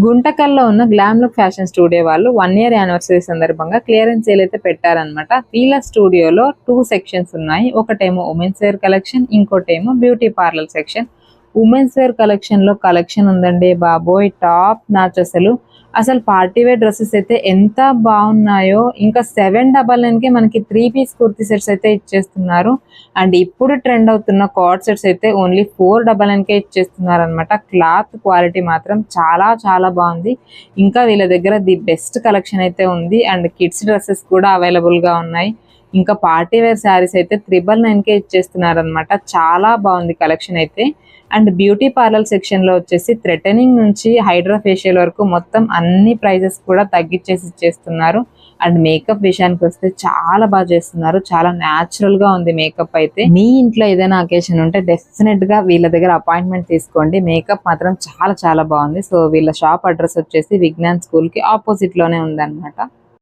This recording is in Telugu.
గుంటకల్లో ఉన్న గ్లామ్ లుక్ ఫ్యాషన్ స్టూడియో వాళ్ళు 1 year యానివర్సరీ సందర్భంగా క్లియరెన్స్ సేల్ అయితే పెట్టారనమాట. వీళ్ళ స్టూడియోలో 2 సెక్షన్స్ ఉన్నాయి. ఒకటేమో ఉమెన్స్ వేర్ కలెక్షన్, ఇంకోటేమో beauty parlour section. Women's wear collection లో కలెక్షన్ ఉందండి బాబోయ్, టాప్ నాచ్. అసలు పార్టీ వేర్ డ్రెస్సెస్ అయితే ఎంత బాగున్నాయో. ఇంకా 799కి మనకి 3 piece కుర్తీ సెట్స్ అయితే ఇచ్చేస్తున్నారు. అండ్ ఇప్పుడు ట్రెండ్ అవుతున్న కార్డ్ సెట్స్ అయితే ఓన్లీ 499కే ఇచ్చేస్తున్నారు అనమాట. క్లాత్ క్వాలిటీ మాత్రం చాలా చాలా బాగుంది. ఇంకా వీళ్ళ దగ్గర ది బెస్ట్ కలెక్షన్ అయితే ఉంది. అండ్ కిడ్స్ డ్రెస్సెస్ కూడా అవైలబుల్ గా ఉన్నాయి. ఇంకా పార్టీ వేర్ శారీస్ అయితే 999కే ఇచ్చేస్తున్నారు అనమాట. చాలా బాగుంది కలెక్షన్ అయితే. అండ్ బ్యూటీ పార్లర్ సెక్షన్ లో వచ్చేసి థ్రెటనింగ్ నుంచి హైడ్రా ఫేషియల్ వరకు మొత్తం అన్ని ప్రైజెస్ కూడా తగ్గించేసి ఇచ్చేస్తున్నారు. అండ్ మేకప్ విషయానికి వస్తే చాలా బాగా చేస్తున్నారు. చాలా న్యాచురల్ గా ఉంది మేకప్ అయితే. మీ ఇంట్లో ఏదైనా అకేషన్ ఉంటే డెఫినెట్ గా వీళ్ళ దగ్గర అపాయింట్మెంట్ తీసుకోండి. మేకప్ మాత్రం చాలా చాలా బాగుంది. సో వీళ్ళ షాప్ అడ్రస్ వచ్చేసి విజ్ఞాన్ స్కూల్ కి ఆపోజిట్ లోనే ఉందన్నమాట.